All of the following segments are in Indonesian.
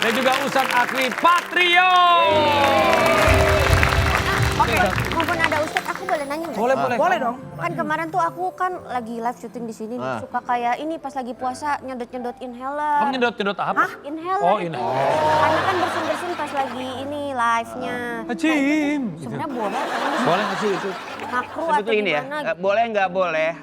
Dan juga Ustadz Akri Patrio. Oke, mumpun ada Ustadz, aku boleh nanya nggak? Boleh dong. Kan kemarin tuh aku kan lagi live syuting di sini nih, suka kayak ini pas lagi puasa nyedot-nyedot inhaler. Kamu nyedot apa? Inhaler. Oh, inhaler. Karena kan bersin-bersin pas lagi ini live-nya. Acim. Sebenarnya boleh. Boleh nggak sih itu? Makruh Tapi atau tuh ini ya, gimana? boleh nggak boleh,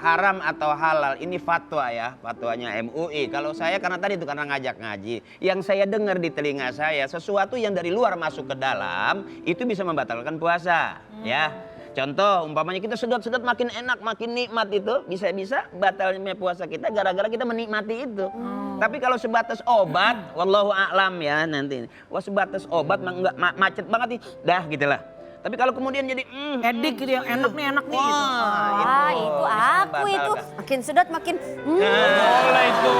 haram atau halal, ini fatwa ya, fatwanya MUI. Kalau saya karena tadi itu karena ngajak ngaji, yang saya dengar di telinga saya, sesuatu yang dari luar masuk ke dalam, itu bisa membatalkan puasa, ya. Contoh, umpamanya kita sedot-sedot makin enak, makin nikmat itu, bisa-bisa batalnya puasa kita gara-gara kita menikmati itu. Tapi kalau sebatas obat, wallahu a'lam ya nanti. Wah sebatas obat, nggak macet banget nih, dah gitulah. Tapi kalau kemudian jadi Edik gitu yang enak nih gitu. Wah, itu aku itu. Makin sedot makin Boleh itu.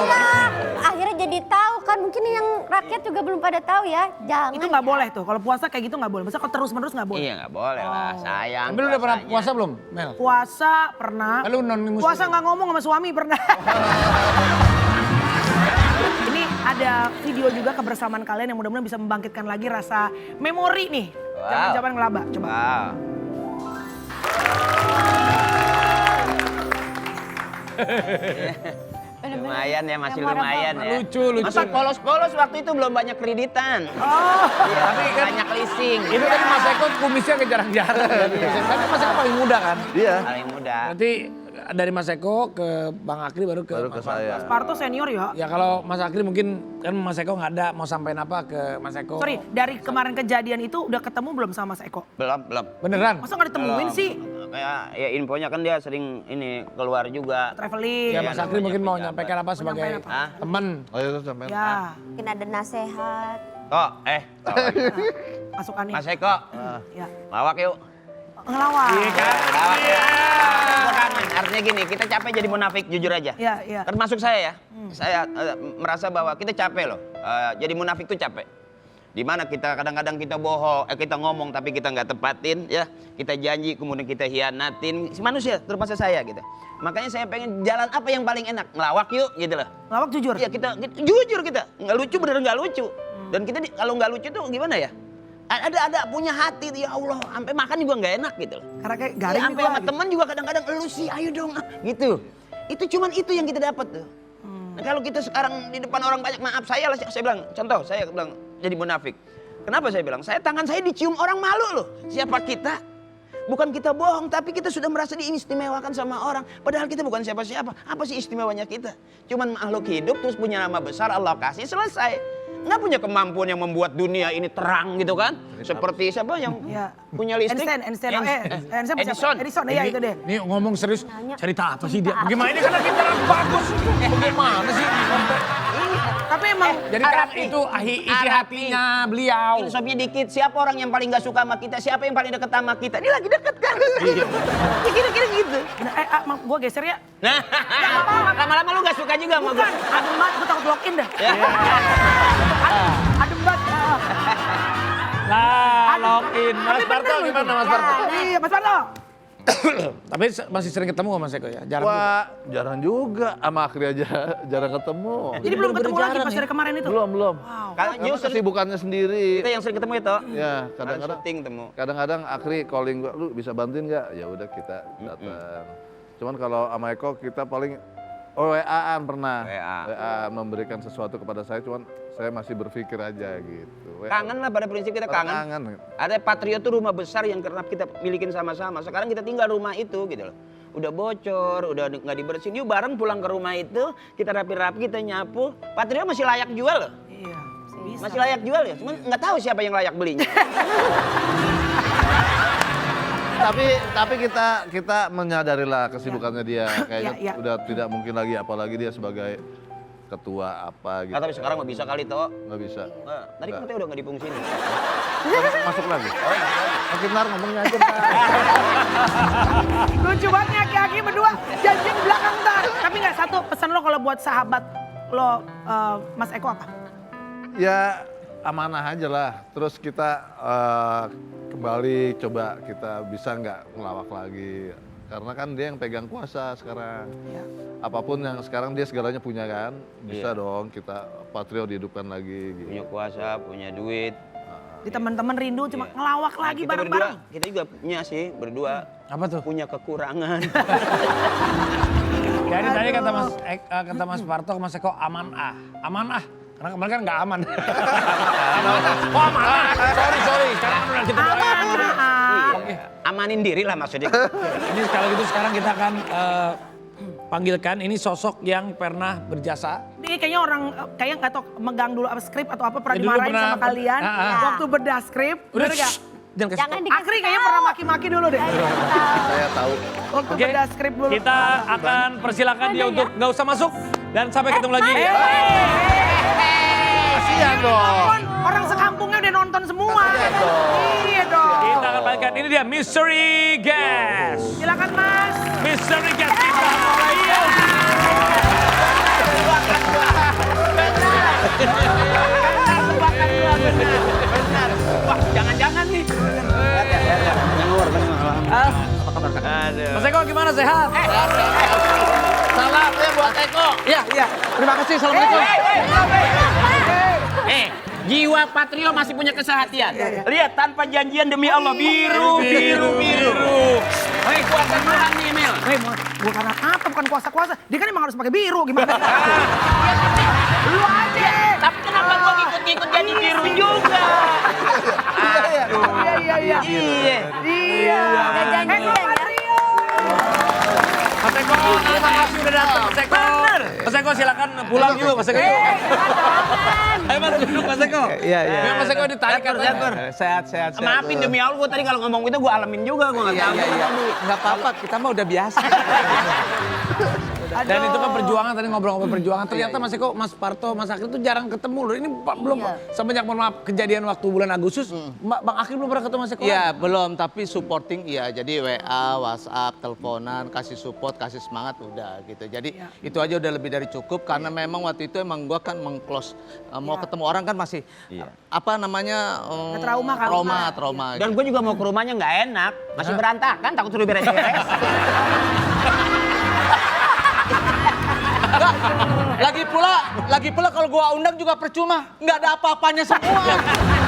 Nah, akhirnya jadi tahu kan, mungkin yang rakyat juga belum pada tahu ya. Jangan. Itu nggak boleh tuh, kalau puasa kayak gitu nggak boleh. Masa kalau terus-menerus nggak boleh? Iya nggak boleh lah, sayang. Tapi lu udah pernah puasanya. puasa belum, Mel? Puasa pernah. Lu non muslim. Puasa nggak ngomong sama suami pernah. Ini ada video juga kebersamaan kalian yang mudah-mudahan bisa membangkitkan lagi rasa memori nih. Wow. Zaman-zaman ngelaba, coba. Wow. Lumayan ya, masih lumayan ya. Lucu. Masa polos-polos waktu itu belum banyak kreditan. Iya, Tapi kan banyak leasing. itu tadi Mas Eko kumisnya jarang-jarang. Kan Mas Eko paling muda kan? Iya. Paling muda. Nanti dari Mas Eko ke Bang Akri baru ke Mas saya. Parto senior ya. Ya kalau Mas Akri mungkin kan Mas Eko nggak ada mau sampein apa ke Mas Eko. Sorry, dari kemarin kejadian itu udah ketemu belum sama Mas Eko? Belum. Beneran? Masa nggak ditemuin sih? Kayak ya infonya kan dia sering ini keluar juga. Traveling. Ya Mas Akri namanya mungkin mau pejabat. nyampaikan apa sebagai Nyampain apa? teman. Oh itu sampai. Ya, Mungkin ada nasehat. Toh, masukannya. Mas Eko, Ya. lawak yuk. Ngelawan. Lawak yuk. Gua kangen. Artinya gini, kita capek jadi munafik, jujur aja. Iya. Termasuk saya ya. Saya merasa bahwa kita capek loh. Jadi munafik tuh capek. Dimana kita kadang-kadang kita bohong, kita ngomong tapi kita nggak tepatin ya. Kita janji kemudian kita hianatin. Si manusia termasuk saya gitu. Makanya saya pengen jalan apa yang paling enak. Ngelawak yuk gitu loh. Ngelawak jujur. Iya kita jujur kita. Nggak lucu bener nggak lucu. Dan kita kalau nggak lucu tuh gimana ya? Ada punya hati tuh ya Allah. Sampai makan juga nggak enak gitu loh. Karena kayak Ya, garing sampai nih sama gua. teman juga kadang-kadang lu sih ayo dong gitu. Itu cuman itu yang kita dapat tuh. Nah, kalau kita sekarang di depan orang banyak maaf saya lah saya bilang contoh saya bilang jadi munafik. Kenapa saya bilang? Tangan saya dicium orang malu loh. Siapa kita? Bukan kita bohong tapi kita sudah merasa diistimewakan sama orang. Padahal kita bukan siapa-siapa. Apa sih istimewanya kita? Cuman makhluk hidup terus punya nama besar Allah kasih selesai. Nggak punya kemampuan yang membuat dunia ini terang gitu kan? Seperti siapa yang Ya. punya listrik? Einstein Edison. Edison, ya itu deh. Nih ngomong serius, Nanya. cerita apa sih dia? Bagaimana ini karena kita bagus. Bagaimana sih? Tapi emang Jadi kan itu isi hatinya beliau. Filosofnya dikit, siapa orang yang paling gak suka sama kita, siapa yang paling dekat sama kita, ini lagi deket kan? Ya kira-kira gitu. gue geser ya. Nah, lama-lama lu gak suka juga sama gue. Bukan, adem banget, gue takut lock in dah. Adem banget. Nah, login. Mas Tapi Parto bener loh gimana itu. Mas Parto? Iya, Mas Parto. Tapi masih sering ketemu sama Mas Eko ya? Jarang juga. Wah, jarang juga sama Akri aja jarang ketemu. Jadi belum ketemu lagi pas dari kemarin itu? Belum. Wow. Kalau Karena justru kesibukannya sendiri. kita yang sering ketemu itu. Ya, kadang-kadang syuting temu. kadang-kadang Akri calling gua, lu bisa bantuin nggak? Ya udah kita datang. Cuman kalau sama Eko kita paling WA-an pernah. WA. Memberikan sesuatu kepada saya, cuman saya masih berpikir aja gitu. WA. Kangen lah pada prinsip kita kangen. Kangen. Ada Patrio tuh rumah besar yang kerap kita milikin sama-sama. Sekarang kita tinggal rumah itu gitu loh. Udah bocor, udah nggak dibersihin. Yuk bareng pulang ke rumah itu, kita rapi-rapi, kita nyapu. Patrio masih layak jual loh. Iya, bisa. Masih layak jual ya, cuman nggak tahu siapa yang layak belinya. Tapi kita menyadarilah kesibukannya dia, kayaknya Iya. udah tidak mungkin lagi, apalagi dia sebagai ketua apa gitu. Tapi sekarang nggak bisa kali toh. Nggak bisa. Nah, tadi kan katanya udah nggak dipungsin. Masuk lagi. Makin nar ngomongnya aja Pak. Lucu banget nih aki-aki berdua janjian di belakang ntar. Tapi nggak satu pesan lo kalau buat sahabat lo Mas Eko apa? Ya amanah aja lah. Terus kita kembali coba kita bisa nggak ngelawak lagi. Karena kan dia yang pegang kuasa sekarang. Iya. Apapun yang sekarang dia segalanya punya kan, bisa Iya. dong kita Patrio dihidupkan lagi. Gitu. Punya kuasa, punya duit. Di teman-teman rindu cuma Iya. ngelawak Nah, lagi kita bareng-bareng. berdua, kita juga punya sih berdua. Apa tuh? Punya kekurangan. Jadi tadi kata Mas Parto ke Mas Eko aman ah. Karena kemarin kan nggak aman. Oh aman ah. Sorry. Sekarang kan udah kita doain. Iya. Amanin diri lah maksudnya. Ini kalau gitu sekarang kita akan panggilkan ini sosok yang pernah berjasa. Ini kayaknya orang kayaknya nggak tahu megang dulu apa skrip atau apa pernah Ya, dulu dimarahin pernah- sama kalian waktu bedah skrip. Udah, Bener nggak? jangan kasih Jangan tau. dikasih Akri kayaknya pernah maki-maki dulu deh. Saya tahu. Waktu Oke, bedah skrip dulu. kita akan persilakan dia untuk nggak usah masuk dan sampai ketemu lagi. Kasihan dong. Orang sekampungnya udah nonton semua. Iya dong. Kita akan panggilkan ini dia Mystery Guest. Silakan Mas. Mystery Guest kita mulai. Benar. Wah, jangan-jangan nih. Aduh. Mas Eko gimana sehat? Salam ya buat Eko. Iya. Terima kasih. Assalamualaikum. Jiwa Patrio masih punya kesehatan. Lihat tanpa janjian demi Allah biru. Hei, kuasa kurang nih, Mel. Hei, bukan apa, bukan kuasa-kuasa. Dia kan emang harus pakai biru gimana? Lu aja. Tapi kenapa gua ngikut-ngikut jadi biru juga? Iya. Iya. Udah janjian ya. Patrio. Mas Eko, terima kasih udah datang Mas Eko. Mas Eko silakan pulang yuk Mas Eko. Ayo Mas duduk Mas Eko. Iya. Biar Mas Eko ditarik katanya. Sehat. Maafin demi Allah, gue tadi kalau ngomong itu gue alamin juga, gue nggak tahu. Nggak apa-apa, kita mah udah biasa. Dan itu kan perjuangan, tadi ngobrol-ngobrol perjuangan. Ternyata Mas Eko, Mas Parto, Mas Akri itu jarang ketemu loh. Ini belum, semenjak mohon maaf kejadian waktu bulan Agustus, Bang Akri belum pernah ketemu Mas Eko. Iya belum, tapi supporting iya. Jadi WA, WhatsApp, teleponan, kasih support, kasih semangat udah gitu. Jadi itu aja udah lebih dari cukup karena memang waktu itu emang gua kan meng-close mau ketemu orang kan masih apa namanya Trauma kan? trauma. Dan gue juga mau ke rumahnya nggak enak, masih berantakan, takut suruh beres-beres. Lagi pula kalau gua undang juga percuma, nggak ada apa-apanya semua.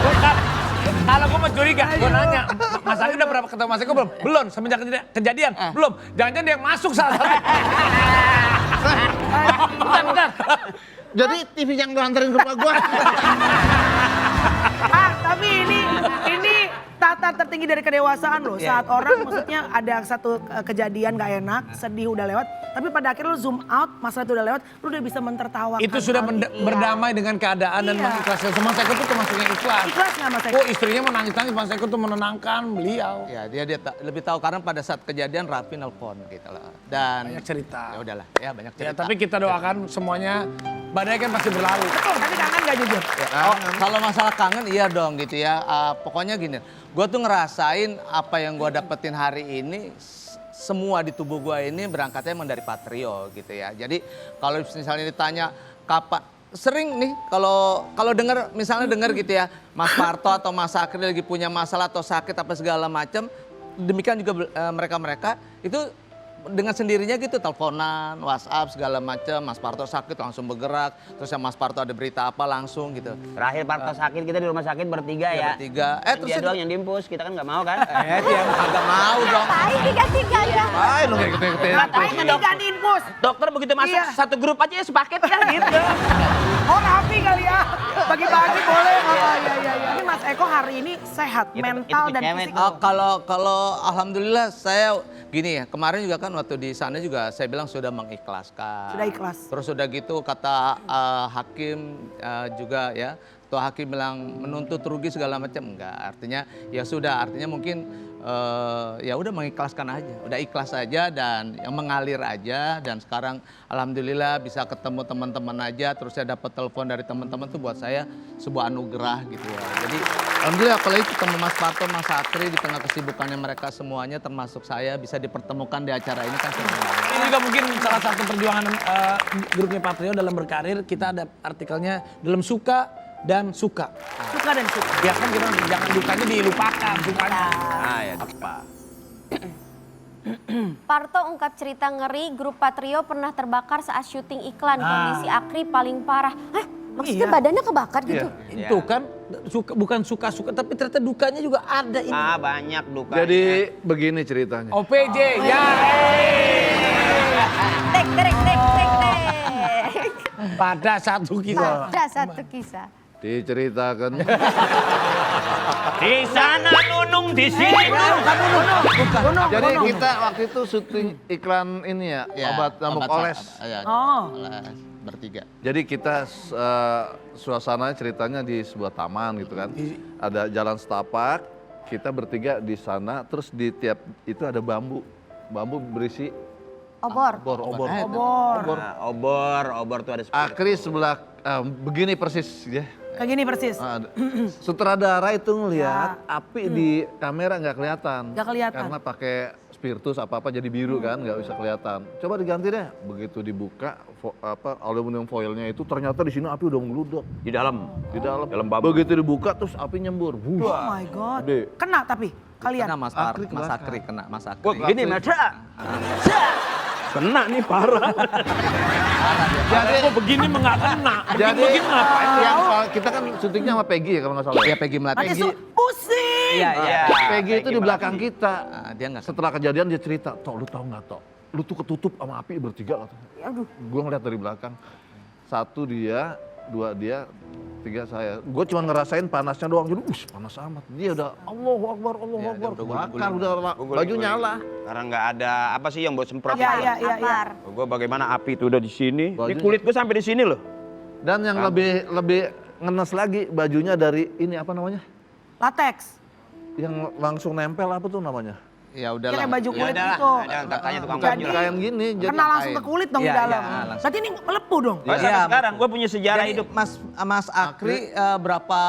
Bukan. Kalau gue mau curiga, gue nanya, Mas Akri udah pernah ketemu Mas Eko belum? Belum, semenjak kejadian, belum. Jangan-jangan dia yang masuk salah satu. Bentar. Jadi TV yang lu anterin ke rumah gua. Tapi ini tata tertinggi dari kedewasaan loh. Saat orang maksudnya ada satu kejadian gak enak, sedih udah lewat. Tapi pada akhirnya lu zoom out, masalah itu udah lewat, lu udah bisa mentertawakan. Itu sudah hal itu. berdamai dengan keadaan dan mengikhlaskan. Mas Eko tuh termasuk yang ikhlas. Ikhlas nggak Mas Eko? Oh istrinya mau nangis-nangis, Mas Eko tuh menenangkan beliau. Ya dia lebih tahu karena pada saat kejadian Raffi nelpon gitu lah. Dan Banyak cerita. ya udahlah, ya banyak Ya, cerita. tapi kita doakan semuanya, badai kan pasti berlalu. Betul, tapi kangen gak jujur? Oh, kalau masalah kangen iya dong gitu ya. Pokoknya gini, gue tuh ngerasain apa yang gue dapetin hari ini semua di tubuh gue ini berangkatnya emang dari Patrio gitu ya. Jadi kalau misalnya ditanya kapan sering nih kalau dengar misalnya dengar gitu ya Mas Parto atau Mas Akri lagi punya masalah atau sakit apa segala macam, demikian juga mereka itu dengan sendirinya gitu teleponan, WhatsApp segala macam. Mas Parto sakit langsung bergerak, terus yang Mas Parto ada berita apa langsung gitu. Terakhir Parto sakit, kita di rumah sakit bertiga ya. Bertiga. Terus dia doang yang diimpus, kita kan nggak mau kan. Dia kagak mau dong. Ngapain tiga-tiganya? Ayo lu ngikutin. Ngapain ganti infus? Dokter begitu masuk Iya. satu grup aja ya sepaket kan gitu. Oh Raffi kali ya, bagi-bagi boleh. Oh iya. Ini Mas Eko hari ini sehat, Itu- mental itu dan cewek. fisik. Kalau alhamdulillah saya gini ya, kemarin juga kan waktu di sana juga saya bilang sudah mengikhlaskan. Sudah ikhlas. Terus sudah gitu kata hakim juga ya, Ketua Hakim bilang menuntut rugi segala macam enggak. Artinya ya sudah, artinya mungkin ya udah mengikhlaskan aja, udah ikhlas aja dan yang mengalir aja. Dan sekarang alhamdulillah bisa ketemu teman-teman aja, terus saya dapat telepon dari teman-teman tuh buat saya sebuah anugerah gitu ya. Jadi alhamdulillah apalagi ketemu Mas Parto, Mas Akri di tengah kesibukannya mereka semuanya termasuk saya bisa dipertemukan di acara ini kan senang banget. Ini juga mungkin salah satu perjuangan grupnya Patrio dalam berkarir. Kita ada artikelnya dalam suka dan suka. Suka dan suka. Ya kan kita jangan dukanya dilupakan, sukanya. Ah ya apa? Parto ungkap cerita ngeri, grup Patrio pernah terbakar saat syuting iklan. Kondisi Akri paling parah. Hah? Maksudnya badannya kebakar gitu? Itu kan bukan suka-suka tapi ternyata dukanya juga ada ini. Banyak duka. Jadi begini ceritanya. OPJ, ya. Tek. Pada satu kisah. Ada satu kisah. Diceritakan. Di sana Nunung, di sini Nunung. Jadi kita waktu itu syuting iklan ini ya, obat nyamuk oles. Oh. Oles bertiga. Jadi kita suasananya ceritanya di sebuah taman gitu kan. Ada jalan setapak, kita bertiga di sana, terus di tiap itu ada bambu. Bambu berisi Obor. Obor tuh ada seperti Akri sebelah begini persis ya. Kayak gini persis. Sutradara itu ngelihat api di kamera nggak kelihatan. Nggak kelihatan. Karena pakai spiritus apa-apa jadi biru kan, nggak bisa kelihatan. Coba diganti deh. Begitu dibuka aluminium foilnya itu ternyata di sini api udah ngeluduk. di dalam. Dalam bambu. Begitu dibuka terus api nyembur. Oh my God. Gede. Kena tapi kalian. Kena Mas Akri Akri kena Mas Akri. Wah, gini Matra. Kena nih parah. Jadi kok begini nggak kena. Jadi Begini ngapain? yang kita kan syutingnya sama Peggy ya kalau nggak salah. Iya Peggy Melati. Nanti pusing. Iya. Peggy itu di belakang kita. Dia nggak. Setelah kejadian dia cerita, Tok lu tahu nggak Tok? Lu tuh ketutup sama api bertiga katanya. Aduh. Gue ngeliat dari belakang. 1 dia, 2 dia, 3 saya. Gue cuma ngerasain panasnya doang. Jadi panas amat. Dia udah Allahu Akbar, Allahu Akbar. Bakar udah baju nyala. Karena nggak ada apa sih yang buat semprot. Iya. Gue bagaimana api itu udah di sini. Ini Bajunya. kulit gue sampai di sini loh. Dan yang lebih ngenes lagi bajunya dari ini apa namanya? Latex. Yang langsung nempel apa tuh namanya? Ya Kayak udahlah. baju kulit Ada gitu. katanya tukang Bukan baju. kain gini. Jadi Kena langsung ke kulit dong di Iya, dalam. iya, langsung. Berarti ini melepuh dong. Oh, sampai sekarang gue punya sejarah Jadi hidup. Mas Akri berapa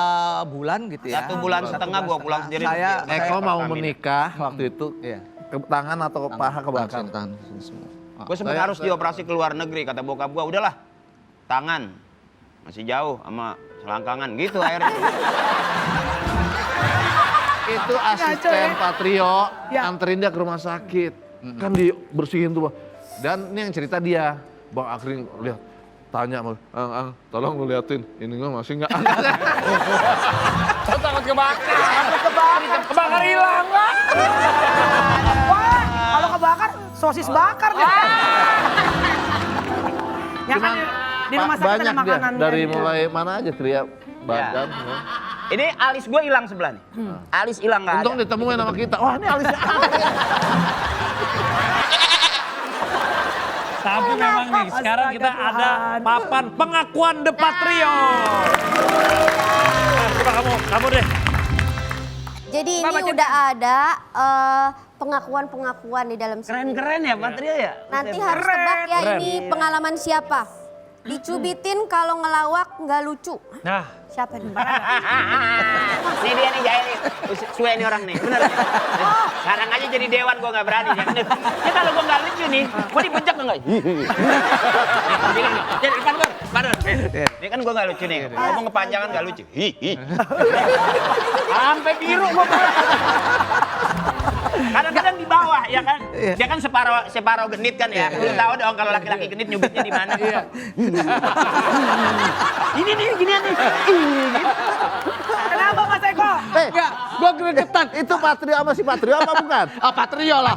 bulan gitu ya? 1 bulan setengah gue pulang sendiri. Eko mau menikah waktu itu. Iya. Ke tangan atau paha kebakar. Tahan semua. Gue sempat harus dioperasi ke luar negeri, kata bokap gue, udahlah tangan masih jauh sama selangkangan gitu akhirnya. Itu asisten Patrio, Ya. anterin dia ke rumah sakit. Kan dibersihin tuh. Dan ini yang cerita dia, Bang Akri lihat, tanya, Ang, tolong lu liatin, ini gua masih nggak ada. Lo takut kebakar. Kebakar hilang lah. Wah, kalau kebakar, sosis bakar deh. Ya kan di rumah sakit ada Banyak dia, makanan. dari mulai mana aja Tria, badan. semua. Ini alis gue hilang sebelah nih. Alis hilang nggak ada. Untung ditemuin sama kita, wah ini alisnya. Tapi memang nih sekarang kita ada papan pengakuan The Patrio. Coba kamu deh. Jadi ini udah ada pengakuan-pengakuan di dalam sini. Keren ya Patrio ya. Nanti harus tebak ya ini pengalaman siapa. Dicubitin kalau ngelawak nggak lucu. Nah, Siapa nih? Nih dia nih jahil nih. Suwe nih orang nih. Bener. Sekarang aja jadi dewan gue nggak berani. Ya kalau gue nggak lucu nih, gue dipencet enggak? Jadi kan gue, padahal. Ini kan gue nggak lucu nih. Ngomong kepanjangan nggak lucu. Sampai biru gue. Kadang-kadang di bawah ya kan. Dia kan separuh genit kan ya. Lu tahu dong kalau laki-laki genit nyubitnya di mana. Ini nih ginian nih. Kenapa Mas Eko? Enggak, gue gregetan. Itu Patrio sama si Patrio apa bukan? Ah, Patrio lah.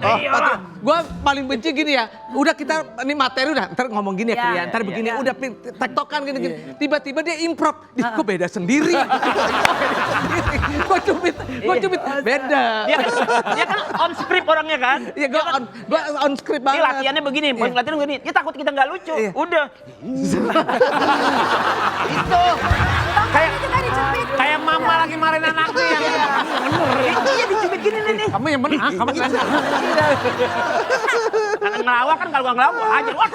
Gue paling benci gini ya. Udah kita ini materi udah ntar ngomong gini ya, Ya, Krian. Ntar begini udah tektokan gini. Tiba-tiba dia improv. Kok beda sendiri. Gue cubit beda. Dia kan on script orangnya kan. Iya, gue on script Ini banget. latihannya begini, poin latihan begini. Dia takut kita nggak lucu. Udah. Itu. kayak mama lagi marahin anaknya. Iya dicubit gini nih. Kamu yang benar, kamu yang benar. Karena ngelawak kan kalau nggak ngelawak gua hajar. Wah.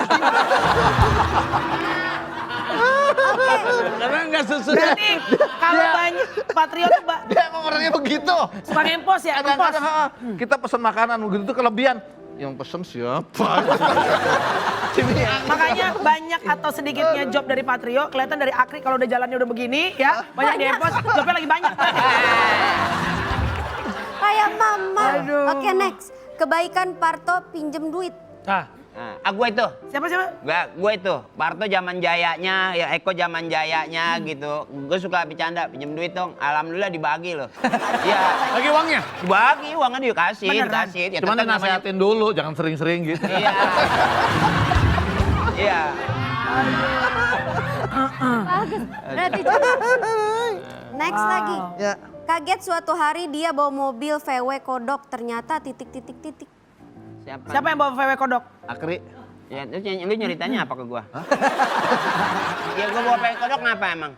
Karena nggak sesuai. Berarti kalau banyak Patrio tuh Dia emang orangnya begitu. suka ngempos ya, ngempos. Kadang-kadang kita pesen makanan begitu tuh kelebihan. Yang pesen siapa? Makanya banyak atau sedikitnya job dari Patrio, kelihatan dari Akri kalau udah jalannya udah begini ya, banyak di empos, jobnya lagi banyak. Kayak mama. Oke next. Kebaikan Parto pinjem duit. Nah, gua itu. Siapa? Gue itu, Parto zaman jayanya, ya Eko zaman jayanya gitu. Gue suka bercanda, pinjem duit dong. Alhamdulillah dibagi loh. Iya. Lagi uangnya? Dibagi, uangnya dikasih, Beneran? dikasih. Ya, Cuman tetap namanya- nasehatin dulu, jangan sering-sering gitu. Iya. Iya. Bagus. Berarti juga. Next lagi. Ya. Kaget suatu hari dia bawa mobil VW kodok, ternyata titik. Siapa yang bawa VW kodok? Akri. Ya, terus lu nyeritanya apa ke gua? Ya gua bawa pengen kodok ngapa emang?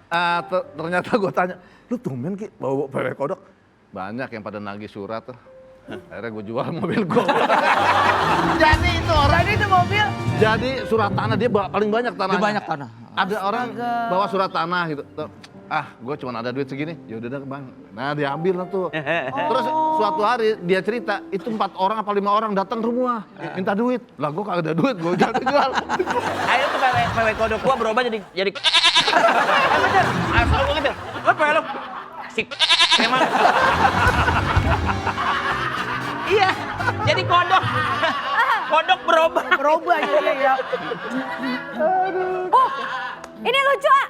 Ternyata gue tanya, lu tumben Ki bawa PW kodok? Banyak yang pada nagih surat tuh. Akhirnya gue jual mobil gue. Jadi itu orang Tadi itu mobil. jadi surat tanah dia paling banyak tanahnya. Dia banyak tanah. Ada orang bawa surat tanah gitu. Gue cuma ada duit segini, ya udah deh bang. Nah diambil lah tuh. Terus suatu hari dia cerita, itu 4 orang apa 5 orang datang ke rumah, minta duit. Lah gue kagak ada duit, gue jual. Ayo tuh PW kodok gua berubah jadi bener. Asal gua gitu. Apa ya lu? Asik. Emang. Iya, jadi kodok. Kodok berubah. Berubah ya. Oh, ini lucu ah.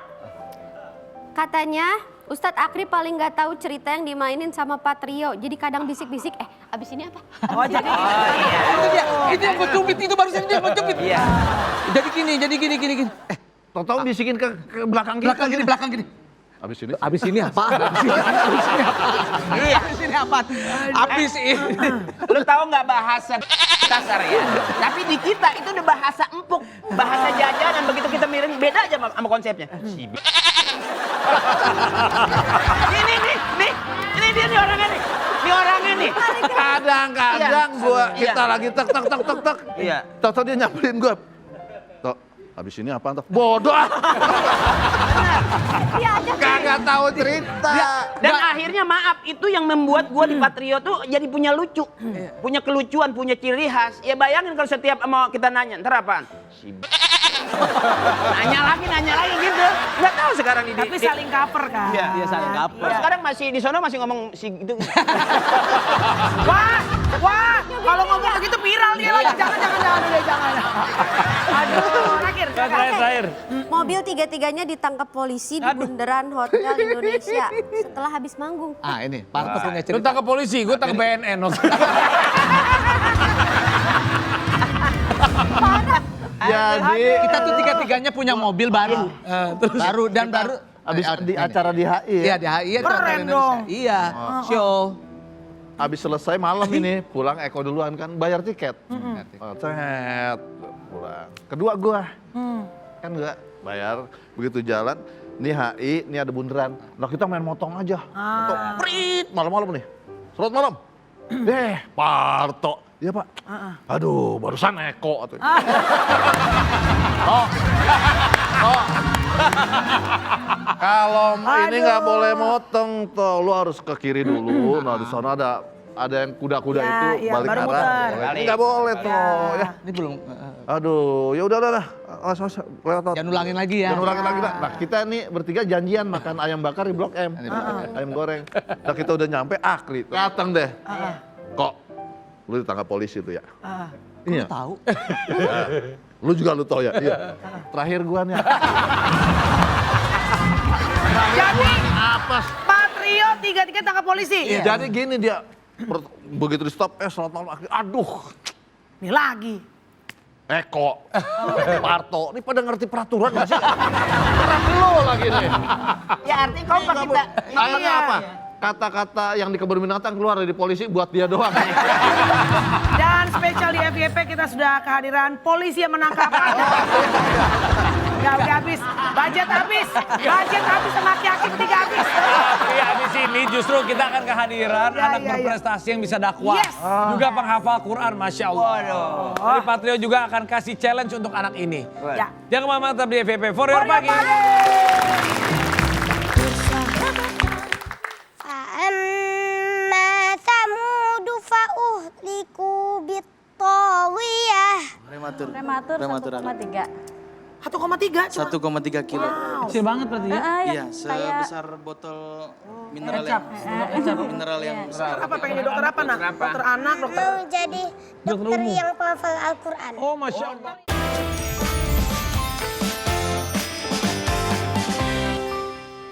Katanya Ustadz Akri paling nggak tahu cerita yang dimainin sama Patrio. Jadi kadang bisik-bisik, abis ini apa? Oh jadi Itu dia, itu yang gue cubit, itu barusan dia gue cubit. Iya. Jadi gini. Tau-tau bisikin ke belakang kita. Belakang gini. Abis ini Apa? Iya. Abis ini apa? Abis ini. Lu tahu nggak bahasa kasar ya? Tapi di kita itu udah bahasa empuk, bahasa jajanan. Begitu kita miring beda aja sama konsepnya. Ini dia nih orangnya nih. Ini orangnya nih. Kadang-kadang kita lagi tek. Iya. Tau-tau dia nyamperin gue. Tok, abis ini apaan Tok? Bodoh. Dia aja Kagak tahu cerita. Dan akhirnya maaf, itu yang membuat gua di Patrio tuh jadi punya lucu. Punya kelucuan, punya ciri khas. Ya bayangin kalau setiap mau kita nanya, ntar apaan? Nanya lagi gitu. Nggak tahu sekarang ini. tapi saling cover kan. Iya. Dia saling cover. Sekarang masih di sono masih ngomong si gitu. Wah, kalau ngomong begitu viral dia lagi. Jangan. Aduh, Terakhir. mobil tiga-tiganya ditangkap polisi di bundaran Hotel Indonesia setelah habis manggung. Ah ini, Parto punya Lu cerita. tangkap polisi, gue tangkap BNN. Jadi Kita tuh tiga-tiganya punya mobil baru. Baru abis di acara di HI Iya ya. di HI ya. Keren dong. Iya, show. Abis selesai malam ini pulang Eko duluan kan bayar tiket. Cet, pulang. Kedua gua. Kan gua bayar begitu jalan. Ini HI, ini ada bundaran. Nah kita main motong aja. Motong, prit, malam-malam nih. Serot malam. Parto. Iya pak. Aduh, barusan Eko. Kalau ini nggak boleh motong toh, lu harus ke kiri dulu. Nah di sana ada yang kuda-kuda Ya, itu iya, balik baru arah. muter. Ini nggak boleh toh ya. Ini belum. Aduh, ya udah. Awas, lewat. Jangan ulangin lagi ya. Jangan ulangin lagi, Nak. Nah, kita nih bertiga janjian makan ayam bakar di Blok M. Ayam goreng. Nah, kita udah nyampe, Akri datang deh. Kok, lu ditangkap polisi tuh ya? Iya. Tahu. Lu juga lu tau ya? Iya. Terakhir gua nih. Jadi Apes. Patrio tiga-tiga tangkap polisi. Jadi gini dia, begitu di stop, selamat malam Akri. Aduh, Nih lagi. Eko, Parto, ini pada ngerti peraturan gak sih? Perang lo lagi nih. Ya artinya kompak kita. Akhirnya apa? Kata-kata yang di kebun binatang keluar dari polisi buat dia doang. Dan spesial di FYP kita sudah kehadiran polisi yang menangkap. Udah habis. Budget habis sama Aki ketiga habis. Tapi habis ini justru kita akan kehadiran Ya, anak ya, ya. berprestasi yang bisa dakwah. Yes. Juga penghafal Quran, Masya Allah. Jadi Patrio juga akan kasih challenge untuk anak ini. Ya. Jangan kemana-mana, tetap di FYP For Your Pagi. فأما ثمود فأهلكوا بالطاغية Prematur 1,3. 1,3 cuma. 1,3 kilo. Kecil banget berarti ya? Iya, sebesar botol mineral yang besar. Apa pengen jadi dokter apa nak? Dokter anak, dokter Mau jadi dokter yang hafal Al-Quran. Oh, Masya Allah.